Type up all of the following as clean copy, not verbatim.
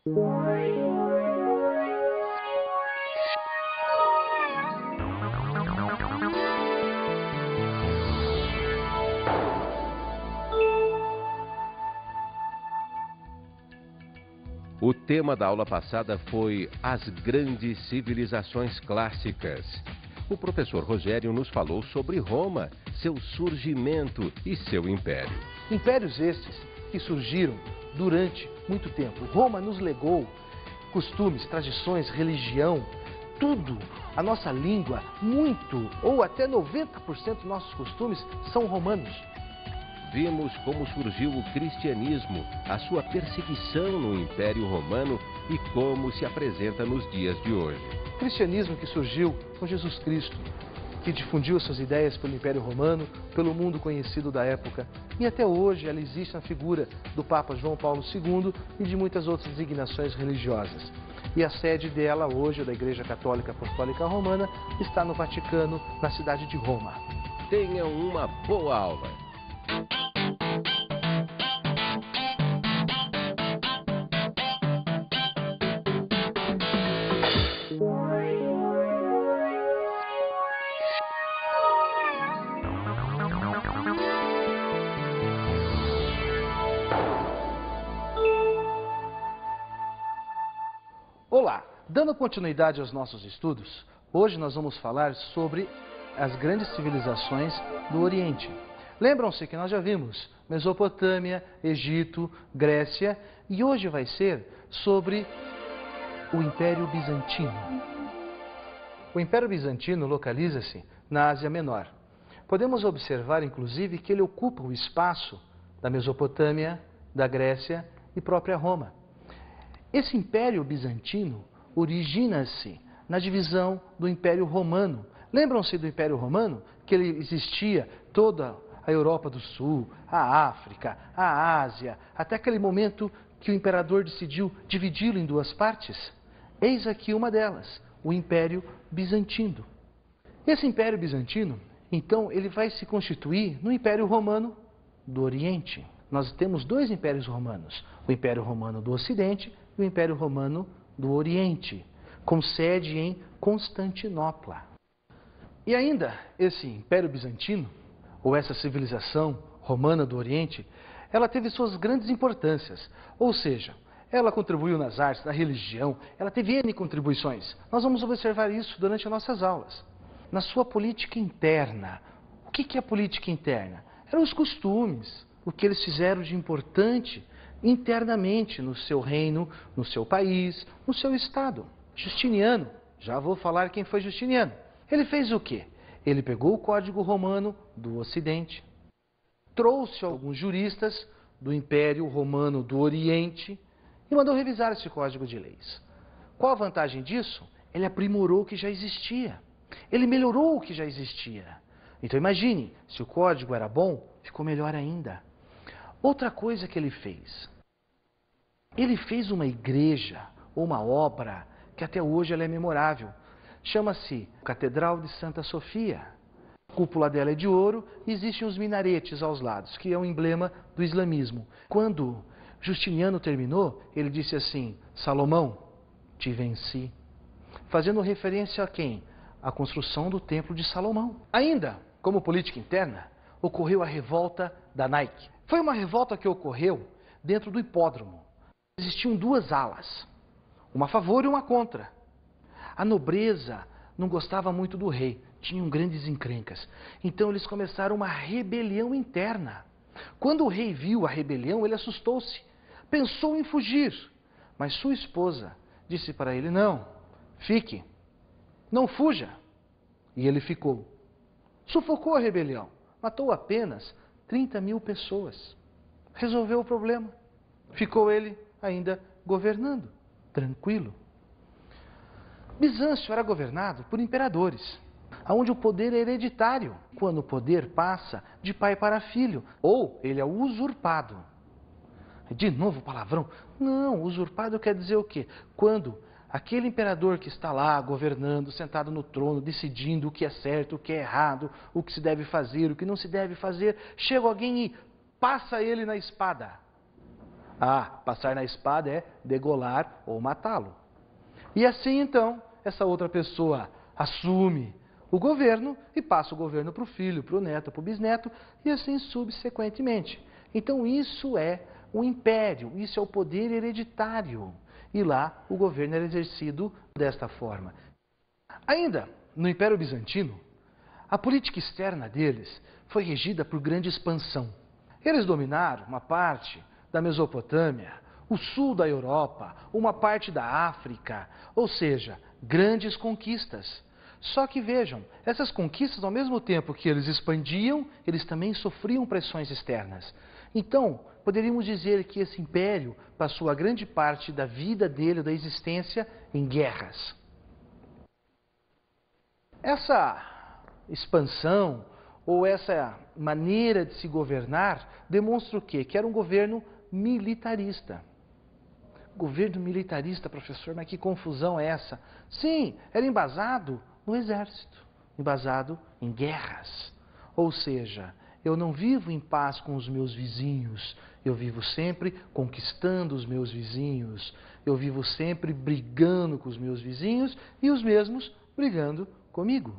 O tema da aula passada foi as grandes civilizações clássicas. O professor Rogério nos falou sobre Roma, seu surgimento e seu império. Impérios estes que surgiram durante muito tempo. Roma nos legou costumes, tradições, religião, tudo. A nossa língua, muito ou até 90% dos nossos costumes são romanos. Vimos como surgiu o cristianismo, a sua perseguição no Império Romano e como se apresenta nos dias de hoje. O cristianismo que surgiu com Jesus Cristo, que difundiu suas ideias pelo Império Romano, pelo mundo conhecido da época. E até hoje ela existe na figura do Papa João Paulo II e de muitas outras designações religiosas. E a sede dela hoje, da Igreja Católica Apostólica Romana, está no Vaticano, na cidade de Roma. Tenham uma boa aula! Olá! Dando continuidade aos nossos estudos, hoje nós vamos falar sobre as grandes civilizações do Oriente. Lembram-se que nós já vimos Mesopotâmia, Egito, Grécia e hoje vai ser sobre o Império Bizantino. O Império Bizantino localiza-se na Ásia Menor. Podemos observar, inclusive, que ele ocupa o espaço da Mesopotâmia, da Grécia e própria Roma. Esse Império Bizantino origina-se na divisão do Império Romano. Lembram-se do Império Romano? Que ele existia toda a Europa do Sul, a África, a Ásia, até aquele momento que o imperador decidiu dividi-lo em duas partes. Eis aqui uma delas, o Império Bizantino. Esse Império Bizantino, então, ele vai se constituir no Império Romano do Oriente. Nós temos dois Impérios Romanos, o Império Romano do Ocidente e o Império Romano do Oriente, com sede em Constantinopla. E ainda, esse Império Bizantino, ou essa civilização romana do Oriente, ela teve suas grandes importâncias, ou seja, ela contribuiu nas artes, na religião, ela teve N contribuições. Nós vamos observar isso durante as nossas aulas. Na sua política interna, o que é a política interna? Eram os costumes, o que eles fizeram de importante internamente no seu reino, no seu país, no seu estado. Justiniano, já vou falar quem foi Justiniano. Ele fez o quê? Ele pegou o Código Romano do Ocidente, trouxe alguns juristas do Império Romano do Oriente e mandou revisar esse Código de Leis. Qual a vantagem disso? Ele aprimorou o que já existia. Ele melhorou o que já existia. Então imagine, se o código era bom, ficou melhor ainda. Outra coisa que ele fez uma igreja, ou uma obra, que até hoje ela é memorável. Chama-se Catedral de Santa Sofia. A cúpula dela é de ouro e existem os minaretes aos lados, que é um emblema do islamismo. Quando Justiniano terminou, ele disse assim: Salomão, te venci. Fazendo referência a quem? A construção do Templo de Salomão. Ainda, como política interna, ocorreu a revolta da Nike. Foi uma revolta que ocorreu dentro do hipódromo. Existiam duas alas, uma a favor e uma contra. A nobreza não gostava muito do rei, tinham grandes encrencas. Então eles começaram uma rebelião interna. Quando o rei viu a rebelião, ele assustou-se, pensou em fugir. Mas sua esposa disse para ele: não, fique, não fuja. E ele ficou. Sufocou a rebelião, matou apenas 30.000 pessoas. Resolveu o problema. Ficou ele ainda governando, tranquilo. Bizâncio era governado por imperadores, onde o poder é hereditário, quando o poder passa de pai para filho, ou ele é usurpado. De novo palavrão? Não, usurpado quer dizer o quê? Quando aquele imperador que está lá governando, sentado no trono, decidindo o que é certo, o que é errado, o que se deve fazer, o que não se deve fazer, chega alguém e passa ele na espada. Ah, passar na espada é degolar ou matá-lo. E assim então, essa outra pessoa assume o governo e passa o governo para o filho, para o neto, para o bisneto e assim subsequentemente. Então isso é o império, isso é o poder hereditário. E lá o governo era exercido desta forma. Ainda no Império Bizantino, a política externa deles foi regida por grande expansão. Eles dominaram uma parte da Mesopotâmia, o sul da Europa, uma parte da África, ou seja, grandes conquistas. Só que vejam, essas conquistas, ao mesmo tempo que eles expandiam, eles também sofriam pressões externas. Então, poderíamos dizer que esse império passou a grande parte da vida dele, da existência, em guerras. Essa expansão ou essa maneira de se governar demonstra o quê? Que era um governo militarista. Governo militarista, professor, mas que confusão é essa? Sim, era embasado no exército, embasado em guerras. Ou seja, eu não vivo em paz com os meus vizinhos, eu vivo sempre conquistando os meus vizinhos, eu vivo sempre brigando com os meus vizinhos e os mesmos brigando comigo.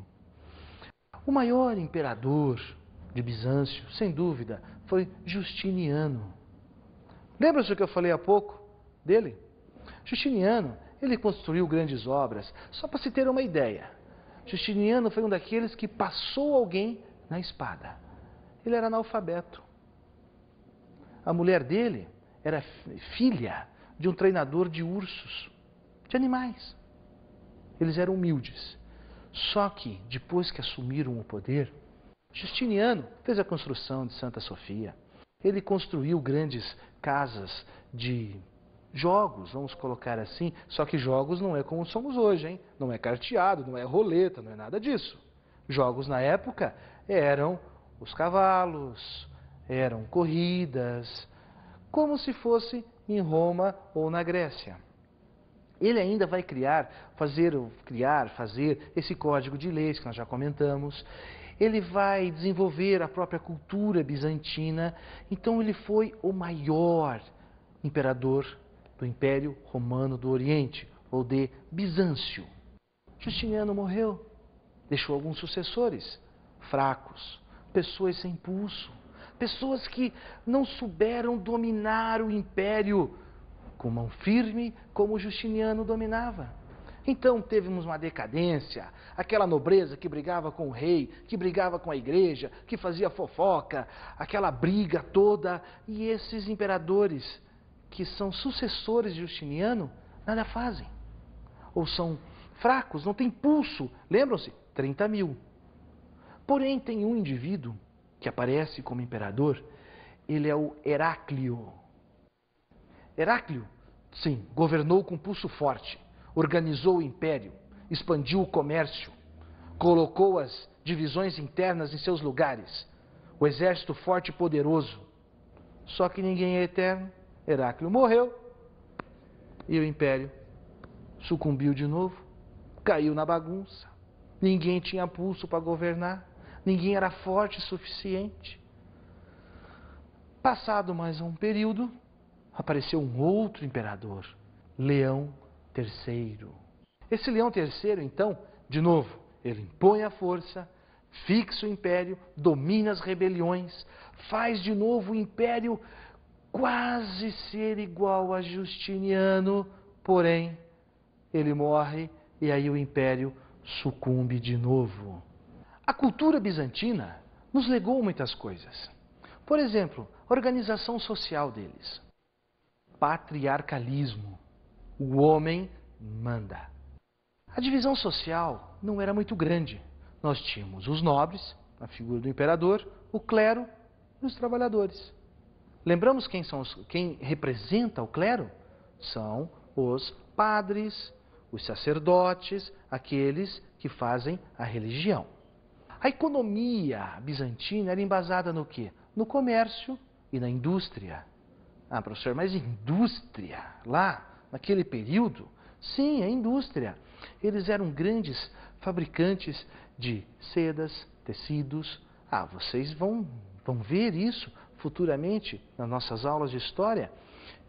O maior imperador de Bizâncio, sem dúvida, foi Justiniano. Lembra-se do que eu falei há pouco dele? Justiniano, ele construiu grandes obras. Só para se ter uma ideia, Justiniano foi um daqueles que passou alguém na espada. Ele era analfabeto. A mulher dele era filha de um treinador de ursos, de animais. Eles eram humildes. Só que, depois que assumiram o poder, Justiniano fez a construção de Santa Sofia. Ele construiu grandes casas de jogos, vamos colocar assim, só que jogos não é como somos hoje, hein? Não é carteado, não é roleta, não é nada disso. Jogos na época eram os cavalos, eram corridas, como se fosse em Roma ou na Grécia. Ele ainda vai fazer esse código de leis que nós já comentamos. Ele vai desenvolver a própria cultura bizantina. Então ele foi o maior imperador do Império Romano do Oriente, ou de Bizâncio. Justiniano morreu, deixou alguns sucessores fracos, pessoas sem pulso, pessoas que não souberam dominar o império com mão firme como Justiniano dominava. Então tivemos uma decadência, aquela nobreza que brigava com o rei, que brigava com a igreja, que fazia fofoca, aquela briga toda, e esses imperadores que são sucessores de Justiniano, nada fazem. Ou são fracos, não têm pulso. Lembram-se? 30 mil. Porém, tem um indivíduo que aparece como imperador, ele é o Heráclio. Heráclio, sim, governou com pulso forte, organizou o império, expandiu o comércio, colocou as divisões internas em seus lugares, o exército forte e poderoso. Só que ninguém é eterno. Heráclio morreu e o império sucumbiu de novo, caiu na bagunça. Ninguém tinha pulso para governar, ninguém era forte o suficiente. Passado mais um período, apareceu um outro imperador, Leão III. Esse Leão III, então, de novo, ele impõe a força, fixa o império, domina as rebeliões, faz de novo o império quase ser igual a Justiniano, porém, ele morre e aí o império sucumbe de novo. A cultura bizantina nos legou muitas coisas. Por exemplo, a organização social deles. Patriarcalismo. O homem manda. A divisão social não era muito grande. Nós tínhamos os nobres, a figura do imperador, o clero e os trabalhadores. Lembramos quem representa o clero? São os padres, os sacerdotes, aqueles que fazem a religião. A economia bizantina era embasada no quê? No comércio e na indústria. Ah, professor, mas indústria lá, naquele período? Sim, a indústria. Eles eram grandes fabricantes de sedas, tecidos. Ah, vocês vão ver isso futuramente nas nossas aulas de história.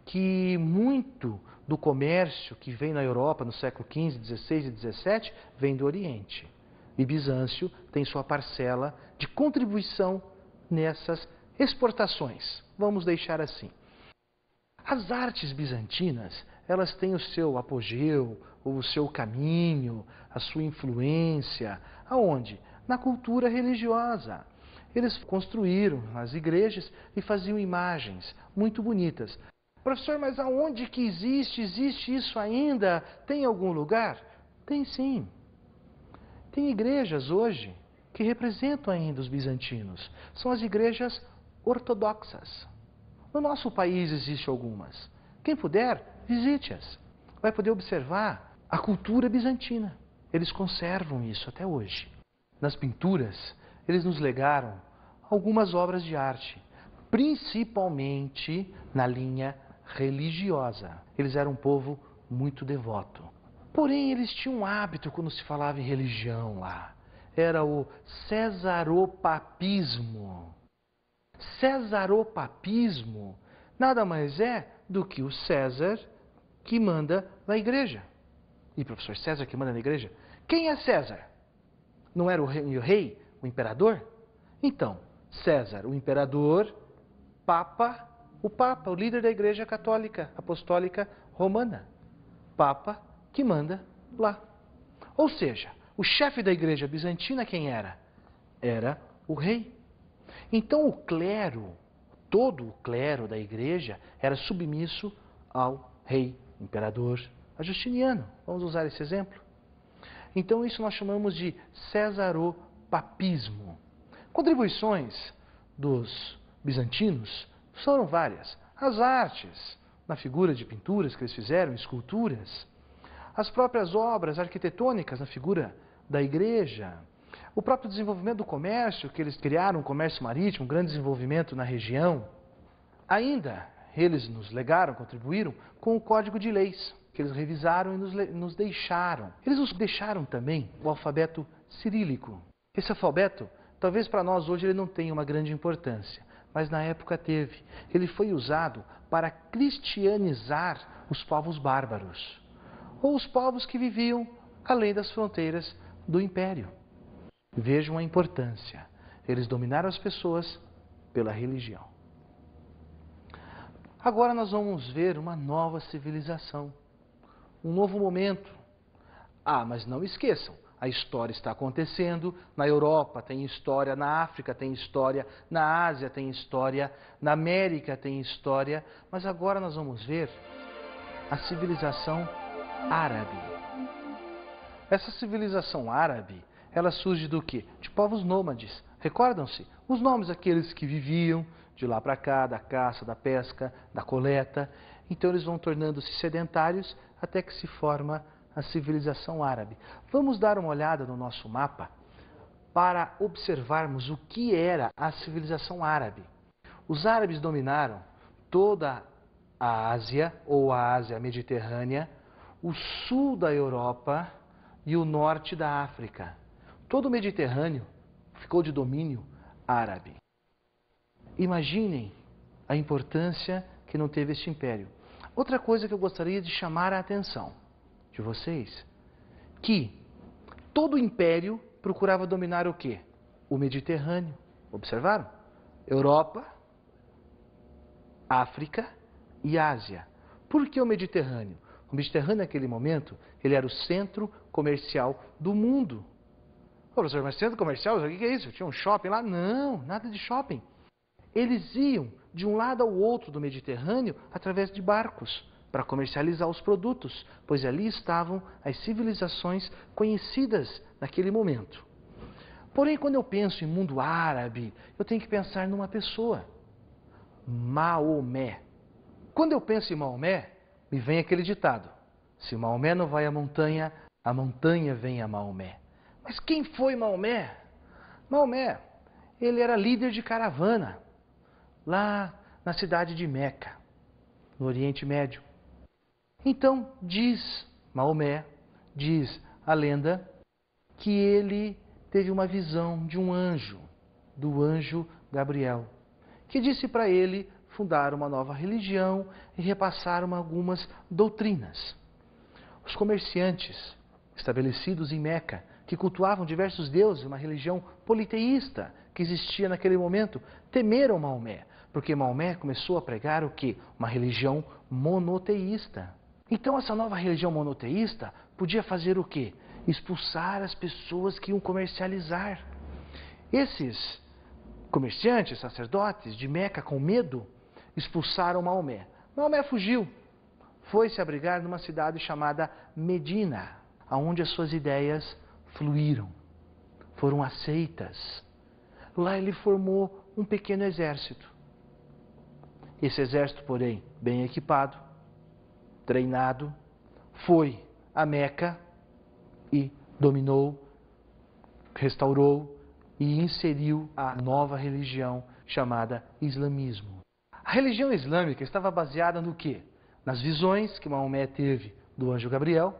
que muito do comércio que vem na Europa no século XV, XVI e XVII vem do Oriente. E Bizâncio tem sua parcela de contribuição nessas exportações. Vamos deixar assim. As artes bizantinas, elas têm o seu apogeu, o seu caminho, a sua influência. Aonde? Na cultura religiosa. Eles construíram as igrejas e faziam imagens muito bonitas. Professor, mas aonde que existe? Existe isso ainda? Tem algum lugar? Tem sim. Tem igrejas hoje que representam ainda os bizantinos. São as igrejas ortodoxas. No nosso país existem algumas. Quem puder, visite-as. Vai poder observar a cultura bizantina. Eles conservam isso até hoje. Nas pinturas, eles nos legaram algumas obras de arte, principalmente na linha religiosa. Eles eram um povo muito devoto. Porém, eles tinham um hábito quando se falava em religião lá. Era o cesaropapismo. Cesaropapismo nada mais é do que o César que manda na igreja. E professor, César que manda na igreja? Quem é César? Não era o rei, o imperador? Então, César, o imperador, Papa, o líder da Igreja Católica Apostólica Romana. Papa que manda lá. Ou seja, o chefe da Igreja Bizantina quem era? Era o rei. Então o clero, todo o clero da Igreja era submisso ao rei, imperador, a Justiniano. Vamos usar esse exemplo? Então isso nós chamamos de cesaropapismo. Contribuições dos bizantinos foram várias. As artes, na figura de pinturas que eles fizeram, esculturas. As próprias obras arquitetônicas na figura da igreja. O próprio desenvolvimento do comércio, que eles criaram, o comércio marítimo, um grande desenvolvimento na região. Ainda, eles nos legaram, contribuíram com o Código de Leis, que eles revisaram e nos deixaram. Eles nos deixaram também o alfabeto cirílico. Esse alfabeto, talvez para nós hoje ele não tenha uma grande importância, mas na época teve. Ele foi usado para cristianizar os povos bárbaros, ou os povos que viviam além das fronteiras do império. Vejam a importância. Eles dominaram as pessoas pela religião. Agora nós vamos ver uma nova civilização, um novo momento. Ah, mas não esqueçam, a história está acontecendo, na Europa tem história, na África tem história, na Ásia tem história, na América tem história, mas agora nós vamos ver a civilização árabe. Essa civilização árabe, ela surge do quê? De povos nômades. Recordam-se? Os nomes daqueles que viviam de lá para cá, da caça, da pesca, da coleta. Então eles vão tornando-se sedentários até que se forma a civilização árabe. Vamos dar uma olhada no nosso mapa para observarmos o que era a civilização árabe. Os árabes dominaram toda a Ásia, ou a Ásia Mediterrânea, o sul da Europa e o norte da África. Todo o Mediterrâneo ficou de domínio árabe. Imaginem a importância que não teve este império. Outra coisa que eu gostaria de chamar a atenção de vocês, que todo o império procurava dominar o quê? O Mediterrâneo. Observaram? Europa, África e Ásia. Por que o Mediterrâneo? O Mediterrâneo, naquele momento, ele era o centro comercial do mundo. Ô, professor, mas centro comercial, o que é isso? Tinha um shopping lá? Não, nada de shopping. Eles iam de um lado ao outro do Mediterrâneo através de barcos para comercializar os produtos, pois ali estavam as civilizações conhecidas naquele momento. Porém, quando eu penso em mundo árabe, eu tenho que pensar numa pessoa, Maomé. Quando eu penso em Maomé, me vem aquele ditado: se Maomé não vai à montanha, a montanha vem a Maomé. Mas quem foi Maomé? Maomé, ele era líder de caravana, lá na cidade de Meca, no Oriente Médio. Então, diz Maomé, diz a lenda, que ele teve uma visão de um anjo, do anjo Gabriel, que disse para ele fundaram uma nova religião e repassaram algumas doutrinas. Os comerciantes estabelecidos em Meca, que cultuavam diversos deuses, uma religião politeísta que existia naquele momento, temeram Maomé, porque Maomé começou a pregar o quê? Uma religião monoteísta. Então essa nova religião monoteísta podia fazer o quê? Expulsar as pessoas que iam comercializar. Esses comerciantes, sacerdotes de Meca, com medo, expulsaram Maomé. Maomé fugiu, foi se abrigar numa cidade chamada Medina, onde as suas ideias fluíram, foram aceitas. Lá ele formou um pequeno exército. Esse exército, porém, bem equipado, treinado, foi a Meca e dominou, restaurou e inseriu a nova religião chamada islamismo. A religião islâmica estava baseada no quê? Nas visões que Maomé teve do anjo Gabriel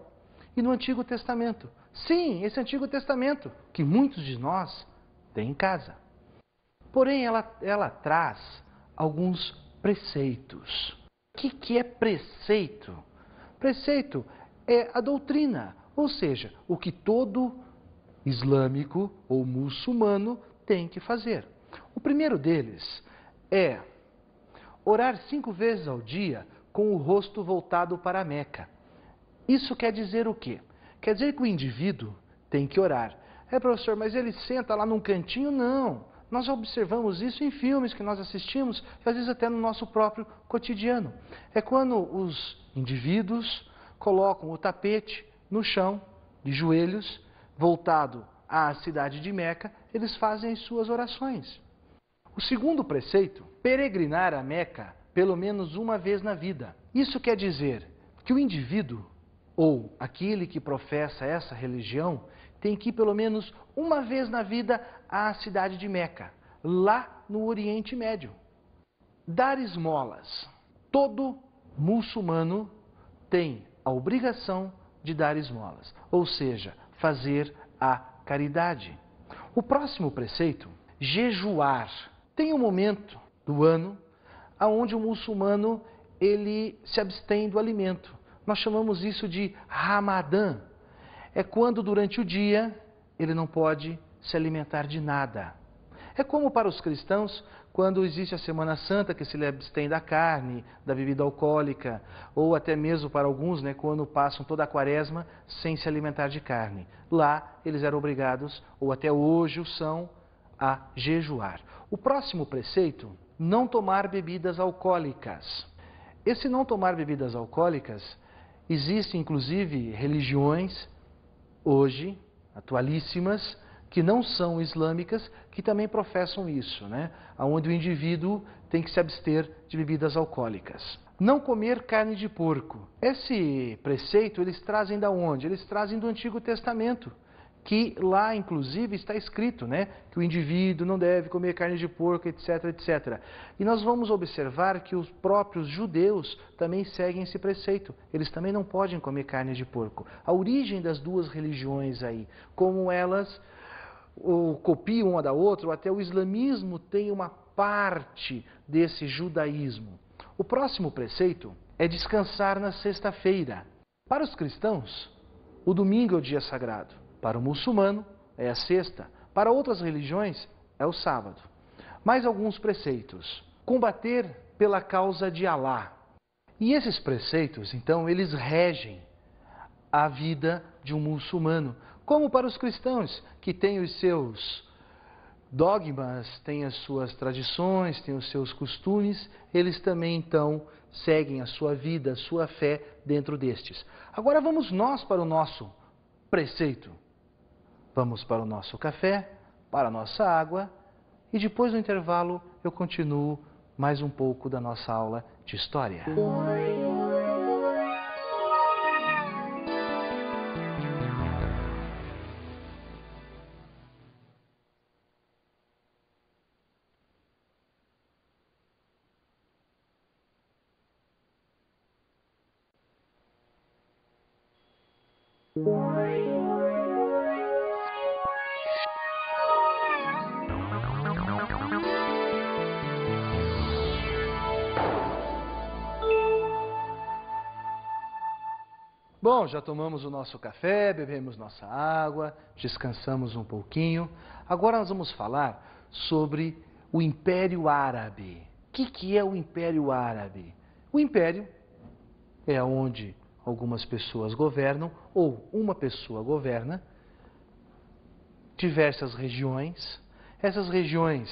e no Antigo Testamento. Sim, esse Antigo Testamento que muitos de nós têm em casa. Porém, ela traz alguns preceitos. O que é preceito? Preceito é a doutrina, ou seja, o que todo islâmico ou muçulmano tem que fazer. O primeiro deles é orar 5 vezes ao dia com o rosto voltado para a Meca. Isso quer dizer o quê? Quer dizer que o indivíduo tem que orar. Professor, mas ele senta lá num cantinho? Não. Nós observamos isso em filmes que nós assistimos, e às vezes até no nosso próprio cotidiano. É quando os indivíduos colocam o tapete no chão, de joelhos, voltado à cidade de Meca, eles fazem as suas orações. O segundo preceito, peregrinar a Meca pelo menos uma vez na vida. Isso quer dizer que o indivíduo, ou aquele que professa essa religião, tem que ir pelo menos uma vez na vida à cidade de Meca, lá no Oriente Médio. Dar esmolas. Todo muçulmano tem a obrigação de dar esmolas, ou seja, fazer a caridade. O próximo preceito, jejuar. Tem um momento do ano onde o muçulmano ele se abstém do alimento. Nós chamamos isso de Ramadã. É quando durante o dia ele não pode se alimentar de nada. É como para os cristãos, quando existe a Semana Santa, que se abstém da carne, da bebida alcoólica, ou até mesmo para alguns, quando passam toda a quaresma sem se alimentar de carne. Lá eles eram obrigados, ou até hoje o são, a jejuar. O próximo preceito, não tomar bebidas alcoólicas. Esse não tomar bebidas alcoólicas, existe inclusive religiões, hoje, atualíssimas, que não são islâmicas, que também professam isso, onde o indivíduo tem que se abster de bebidas alcoólicas. Não comer carne de porco. Esse preceito eles trazem da onde? Eles trazem do Antigo Testamento, que lá inclusive está escrito, que o indivíduo não deve comer carne de porco, etc, etc. E nós vamos observar que os próprios judeus também seguem esse preceito. Eles também não podem comer carne de porco. A origem das duas religiões aí, como elas copiam uma da outra, ou até o islamismo tem uma parte desse judaísmo. O próximo preceito é descansar na sexta-feira. Para os cristãos, o domingo é o dia sagrado. Para o muçulmano, é a sexta. Para outras religiões, é o sábado. Mais alguns preceitos. Combater pela causa de Alá. E esses preceitos, então, eles regem a vida de um muçulmano. Como para os cristãos, que têm os seus dogmas, têm as suas tradições, têm os seus costumes, eles também, então, seguem a sua vida, a sua fé dentro destes. Agora vamos nós para o nosso preceito. Vamos para o nosso café, para a nossa água, e depois do intervalo eu continuo mais um pouco da nossa aula de História. Bom, já tomamos o nosso café, bebemos nossa água, descansamos um pouquinho. Agora nós vamos falar sobre o Império Árabe. O que é o Império Árabe? O Império é onde algumas pessoas governam, ou uma pessoa governa, diversas regiões. Essas regiões,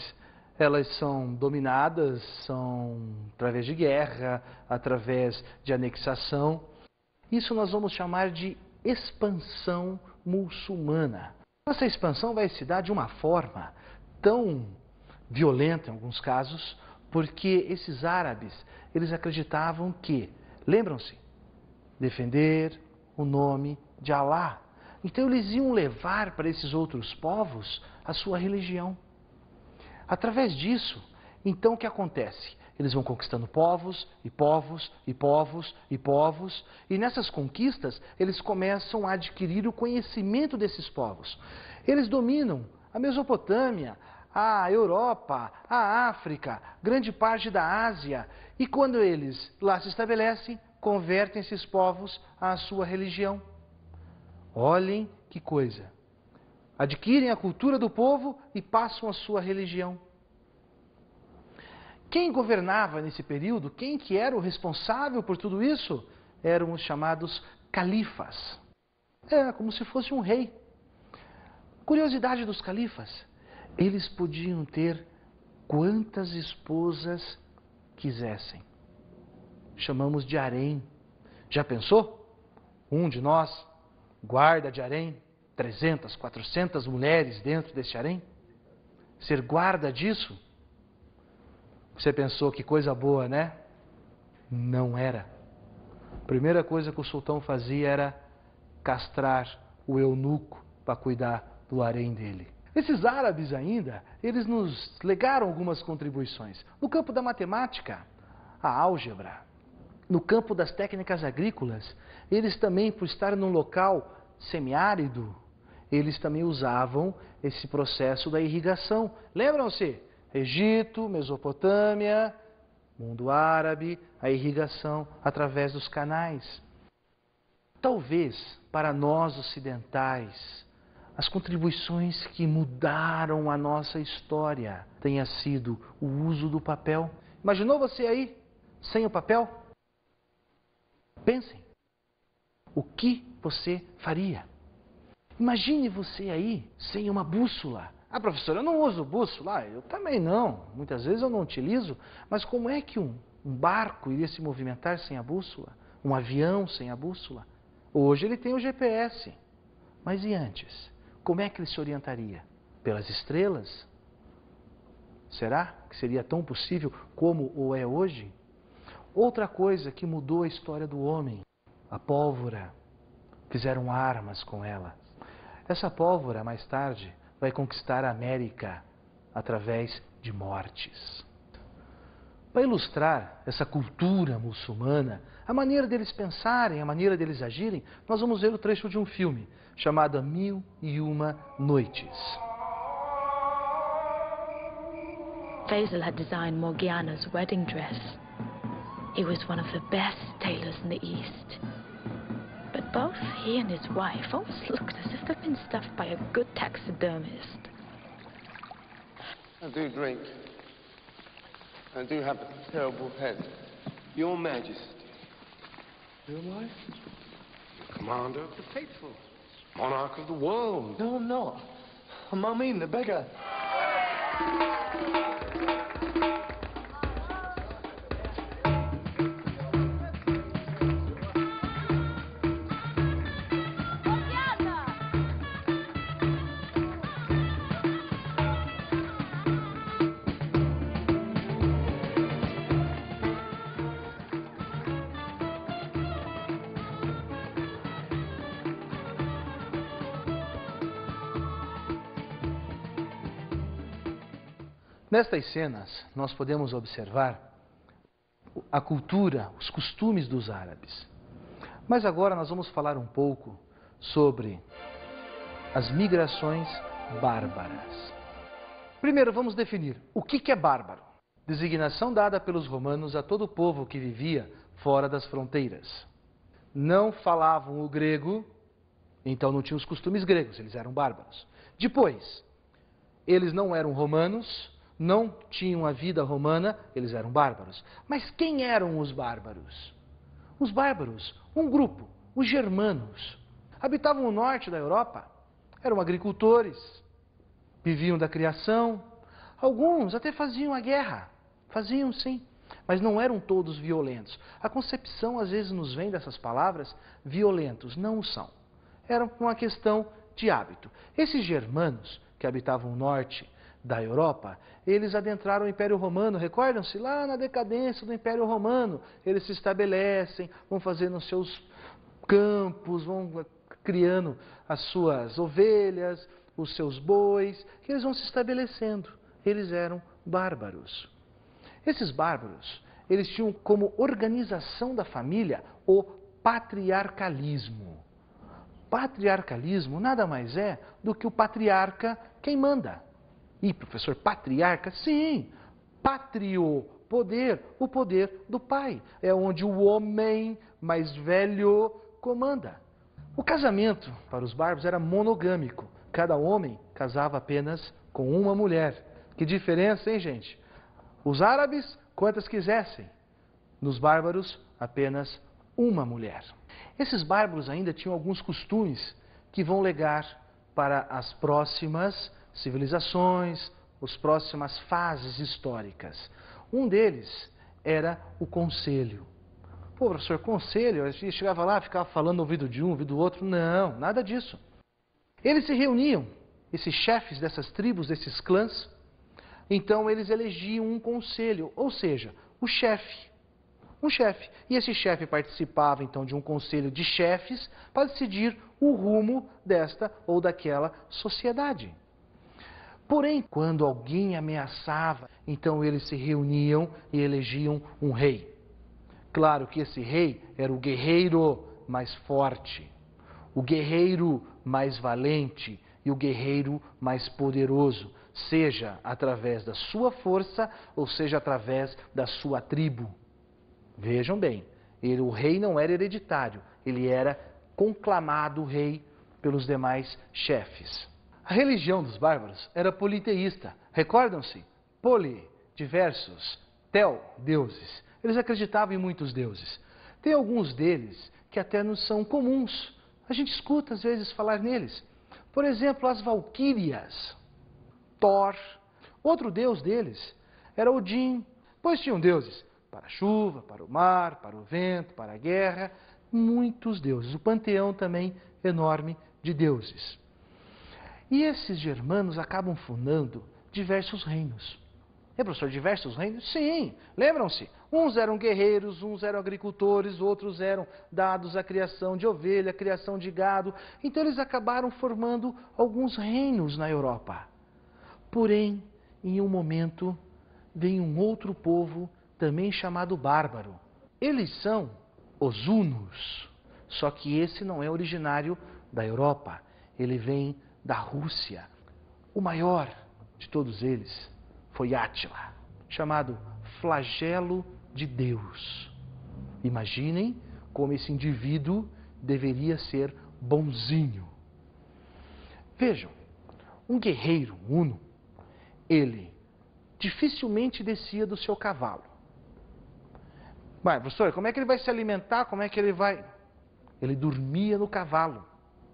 elas são dominadas, são através de guerra, através de anexação. Isso nós vamos chamar de expansão muçulmana. Essa expansão vai se dar de uma forma tão violenta, em alguns casos, porque esses árabes, eles acreditavam que, lembram-se, defender o nome de Alá. Então eles iam levar para esses outros povos a sua religião. Através disso, então o que acontece? Eles vão conquistando povos, e povos, e povos, e povos, e nessas conquistas eles começam a adquirir o conhecimento desses povos. Eles dominam a Mesopotâmia, a Europa, a África, grande parte da Ásia, e quando eles lá se estabelecem, convertem esses povos à sua religião. Olhem que coisa! Adquirem a cultura do povo e passam a sua religião. Quem governava nesse período, quem que era o responsável por tudo isso? Eram os chamados califas. É como se fosse um rei. Curiosidade dos califas, eles podiam ter quantas esposas quisessem. Chamamos de harém. Já pensou? Um de nós guarda de harém 300, 400 mulheres dentro desse harém? Ser guarda disso? Você pensou que coisa boa, né? Não era. A primeira coisa que o sultão fazia era castrar o eunuco para cuidar do harém dele. Esses árabes ainda, eles nos legaram algumas contribuições. No campo da matemática, a álgebra. No campo das técnicas agrícolas, eles também, por estar num local semiárido, eles também usavam esse processo da irrigação. Lembram-se? Egito, Mesopotâmia, mundo árabe, a irrigação através dos canais. Talvez, para nós ocidentais, as contribuições que mudaram a nossa história tenha sido o uso do papel. Imaginou você aí, sem o papel? Pensem, o que você faria? Imagine você aí, sem uma bússola. Ah, professor, eu não uso bússola. Eu também não. Muitas vezes eu não utilizo. Mas como é que um barco iria se movimentar sem a bússola? Um avião sem a bússola? Hoje ele tem o GPS. Mas e antes? Como é que ele se orientaria? Pelas estrelas? Será que seria tão possível como o é hoje? Outra coisa que mudou a história do homem, a pólvora. Fizeram armas com ela. Essa pólvora, mais tarde, vai conquistar a América através de mortes. Para ilustrar essa cultura muçulmana, a maneira deles pensarem, a maneira deles agirem, nós vamos ver o trecho de um filme chamado 1001 Noites. Faisal had designed Morgiana's wedding dress. He was one of the best tailors in the East. But both he and his wife always looked as if they'd been stuffed by a good taxidermist. I do drink. I do have a terrible head. Your Majesty. Who am I? The commander of the faithful. Monarch of the world. No, I'm not. I'm Amin, the beggar. Nestas cenas, nós podemos observar a cultura, os costumes dos árabes. Mas agora nós vamos falar um pouco sobre as migrações bárbaras. Primeiro, vamos definir o que é bárbaro. Designação dada pelos romanos a todo o povo que vivia fora das fronteiras. não falavam o grego, então não tinham os costumes gregos, eles eram bárbaros. Depois, eles não eram romanos, não tinham a vida romana, eles eram bárbaros. Mas quem eram os bárbaros? Os bárbaros, um grupo, os germanos, habitavam no norte da Europa, eram agricultores, viviam da criação, alguns até faziam a guerra, faziam sim, mas não eram todos violentos. A concepção às vezes nos vem dessas palavras, violentos, não o são. Era uma questão de hábito. Esses germanos que habitavam o norte da Europa, eles adentraram o Império Romano, recordam-se? Lá na decadência do Império Romano, eles se estabelecem, vão fazendo os seus campos, vão criando as suas ovelhas, os seus bois, que eles vão se estabelecendo. Eles eram bárbaros. Esses bárbaros, eles tinham como organização da família o patriarcalismo. Patriarcalismo nada mais é do que o patriarca quem manda. E, professor, patriarca? Sim, patrio, poder, o poder do pai. É onde o homem mais velho comanda. O casamento para os bárbaros era monogâmico. Cada homem casava apenas com uma mulher. Que diferença, hein, gente? Os árabes, quantas quisessem. Nos bárbaros, apenas uma mulher. Esses bárbaros ainda tinham alguns costumes que vão legar para as próximas civilizações, as próximas fases históricas. Um deles era o conselho. Pô, professor, conselho? A gente chegava lá, ficava falando no ouvido de um, no ouvido do outro. Não, nada disso. Eles se reuniam, esses chefes dessas tribos, desses clãs, então eles elegiam um conselho, ou seja, o chefe. Um chefe. E esse chefe participava então de um conselho de chefes para decidir o rumo desta ou daquela sociedade. Porém, quando alguém ameaçava, então eles se reuniam e elegiam um rei. Claro que esse rei era o guerreiro mais forte, o guerreiro mais valente e o guerreiro mais poderoso, seja através da sua força ou seja através da sua tribo. Vejam bem, o rei não era hereditário, ele era conclamado rei pelos demais chefes. A religião dos bárbaros era politeísta. Recordam-se? Poli, diversos, tel, deuses. Eles acreditavam em muitos deuses. Tem alguns deles que até nos são comuns. A gente escuta às vezes falar neles. Por exemplo, as valquírias, Thor. Outro deus deles era Odin, pois tinham deuses para a chuva, para o mar, para o vento, para a guerra. Muitos deuses. O panteão também enorme de deuses. E esses germanos acabam fundando diversos reinos. É, professor, diversos reinos? Sim, lembram-se? Uns eram guerreiros, uns eram agricultores, outros eram dados à criação de ovelha, criação de gado. Então eles acabaram formando alguns reinos na Europa. Porém, em um momento, vem um outro povo, também chamado bárbaro. Eles são os hunos, só que esse não é originário da Europa, ele vem da Rússia. O maior de todos eles foi Átila, chamado flagelo de Deus. Imaginem como esse indivíduo deveria ser bonzinho. Vejam, um guerreiro huno, ele dificilmente descia do seu cavalo. Mas, professor, como é que ele vai se alimentar? Como é que ele vai... Ele dormia no cavalo,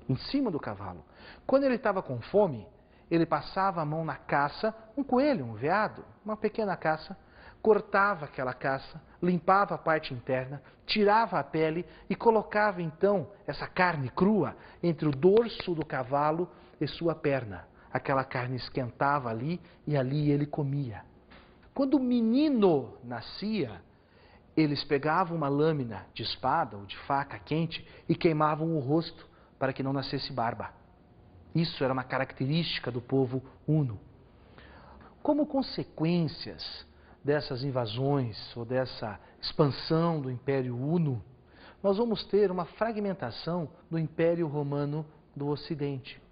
em cima do cavalo. Quando ele estava com fome, ele passava a mão na caça, um coelho, um veado, uma pequena caça, cortava aquela caça, limpava a parte interna, tirava a pele e colocava então essa carne crua entre o dorso do cavalo e sua perna. Aquela carne esquentava ali e ali ele comia. Quando o menino nascia, eles pegavam uma lâmina de espada ou de faca quente e queimavam o rosto para que não nascesse barba. Isso era uma característica do povo huno. Como consequências dessas invasões ou dessa expansão do Império Huno, nós vamos ter uma fragmentação do Império Romano do Ocidente.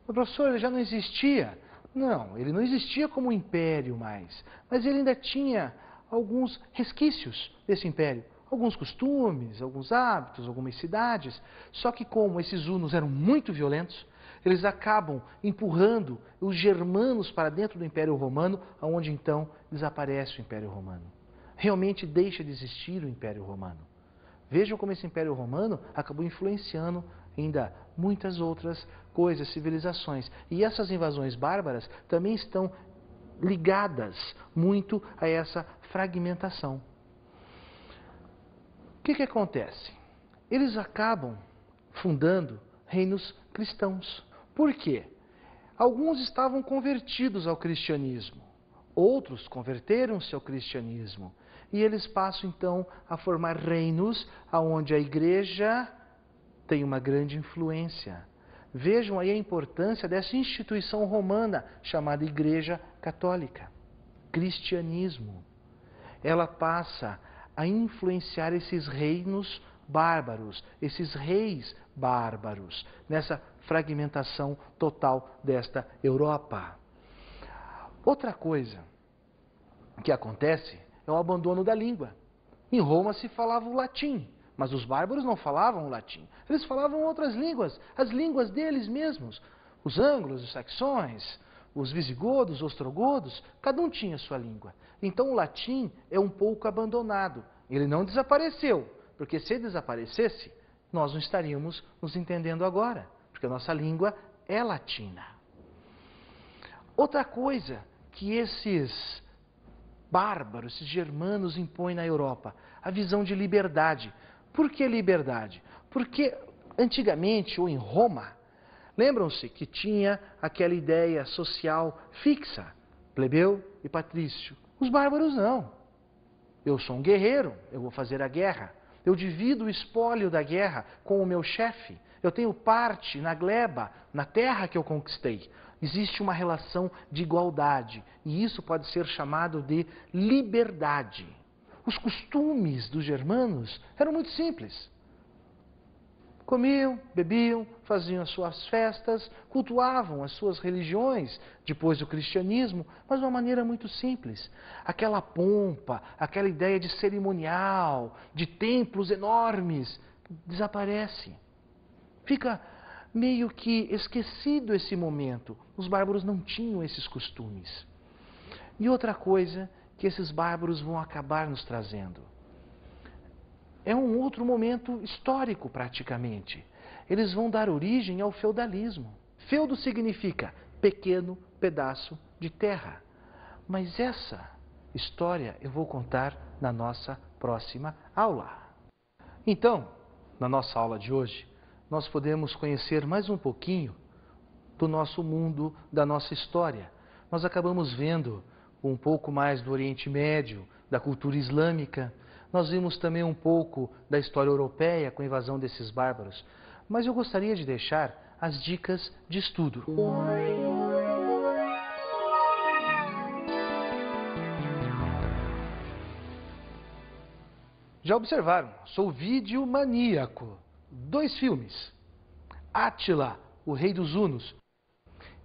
O professor, ele já não existia? Não, ele não existia como império mais, mas ele ainda tinha alguns resquícios desse império, alguns costumes, alguns hábitos, algumas cidades. Só que como esses hunos eram muito violentos, eles acabam empurrando os germanos para dentro do Império Romano, onde então desaparece o Império Romano. Realmente deixa de existir o Império Romano. Vejam como esse Império Romano acabou influenciando ainda muitas outras coisas, civilizações. E essas invasões bárbaras também estão ligadas muito a essa fragmentação. O que acontece? Eles acabam fundando reinos cristãos. Por quê? Alguns estavam convertidos ao cristianismo, outros converteram-se ao cristianismo. E eles passam então a formar reinos onde a igreja tem uma grande influência. Vejam aí a importância dessa instituição romana chamada Igreja Católica, cristianismo. Ela passa a influenciar esses reinos bárbaros, esses reis bárbaros, nessa fragmentação total desta Europa. Outra coisa que acontece é o abandono da língua. Em Roma se falava o latim, mas os bárbaros não falavam o latim. Eles falavam outras línguas, as línguas deles mesmos. Os ângulos, os saxões, os visigodos, os ostrogodos, cada um tinha sua língua. Então o latim é um pouco abandonado. Ele não desapareceu, porque se ele desaparecesse, nós não estaríamos nos entendendo agora, porque a nossa língua é latina. Outra coisa que esses bárbaros, esses germanos impõem na Europa, a visão de liberdade. Por que liberdade? Porque antigamente, ou em Roma, lembram-se que tinha aquela ideia social fixa, plebeu e patrício. Os bárbaros não. Eu sou um guerreiro, eu vou fazer a guerra. Eu divido o espólio da guerra com o meu chefe. Eu tenho parte na gleba, na terra que eu conquistei. Existe uma relação de igualdade e isso pode ser chamado de liberdade. Os costumes dos germanos eram muito simples. Comiam, bebiam, faziam as suas festas, cultuavam as suas religiões, depois do cristianismo, mas de uma maneira muito simples. Aquela pompa, aquela ideia de cerimonial, de templos enormes, desaparece. Fica meio que esquecido esse momento. Os bárbaros não tinham esses costumes. E outra coisa que esses bárbaros vão acabar nos trazendo. É um outro momento histórico, praticamente. Eles vão dar origem ao feudalismo. Feudo significa pequeno pedaço de terra. Mas essa história eu vou contar na nossa próxima aula. Então, na nossa aula de hoje, nós podemos conhecer mais um pouquinho do nosso mundo, da nossa história. Nós acabamos vendo um pouco mais do Oriente Médio, da cultura islâmica. Nós vimos também um pouco da história europeia com a invasão desses bárbaros. Mas eu gostaria de deixar as dicas de estudo. Já observaram? Sou videomaníaco. 2 filmes. Átila, o rei dos hunos,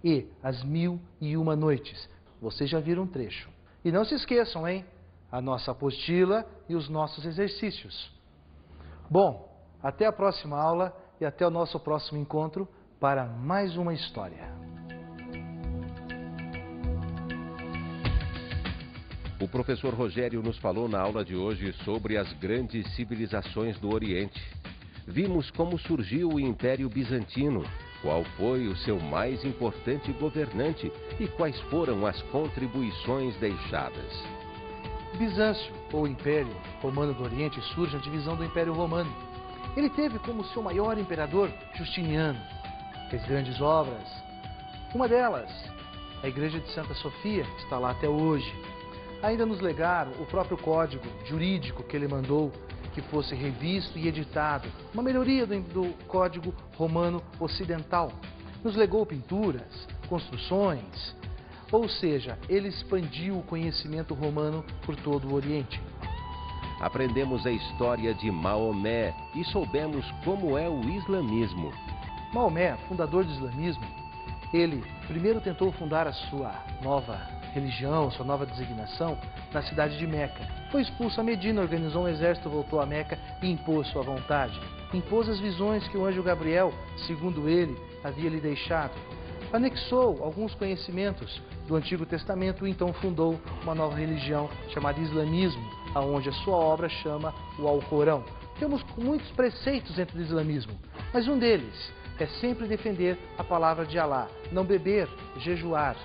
e As 1001 Noites. Vocês já viram um trecho. E não se esqueçam, hein? A nossa apostila e os nossos exercícios. Bom, até a próxima aula e até o nosso próximo encontro para mais uma história. O professor Rogério nos falou na aula de hoje sobre as grandes civilizações do Oriente. Vimos como surgiu o Império Bizantino, qual foi o seu mais importante governante e quais foram as contribuições deixadas. Bizâncio, ou Império Romano do Oriente, surge na divisão do Império Romano. Ele teve como seu maior imperador Justiniano. Fez grandes obras. Uma delas, a Igreja de Santa Sofia, que está lá até hoje. Ainda nos legaram o próprio código jurídico que ele mandou que fosse revisto e editado, uma melhoria do Código Romano Ocidental. Nos legou pinturas, construções, ou seja, ele expandiu o conhecimento romano por todo o Oriente. Aprendemos a história de Maomé e soubemos como é o islamismo. Maomé, fundador do islamismo, ele primeiro tentou fundar a sua nova religião, sua nova designação, na cidade de Meca. Foi expulso a Medina, organizou um exército, voltou a Meca e impôs sua vontade. Impôs as visões que o anjo Gabriel, segundo ele, havia lhe deixado. Anexou alguns conhecimentos do Antigo Testamento e então fundou uma nova religião chamada Islamismo, aonde a sua obra chama o Alcorão. Temos muitos preceitos dentro do islamismo, mas um deles é sempre defender a palavra de Alá, não beber, jejuar.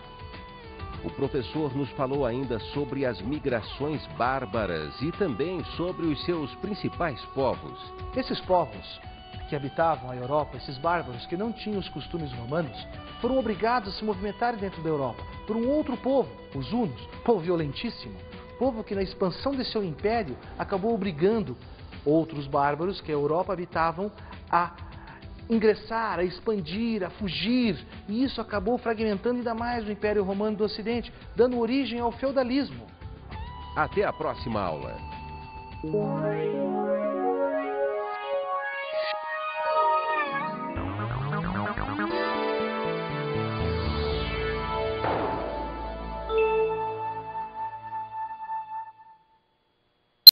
O professor nos falou ainda sobre as migrações bárbaras e também sobre os seus principais povos. Esses povos que habitavam a Europa, esses bárbaros que não tinham os costumes romanos, foram obrigados a se movimentar dentro da Europa por um outro povo, os hunos, povo violentíssimo, povo que na expansão de seu império acabou obrigando outros bárbaros que a Europa habitavam a ingressar, a expandir, a fugir, e isso acabou fragmentando ainda mais o Império Romano do Ocidente, dando origem ao feudalismo. Até a próxima aula.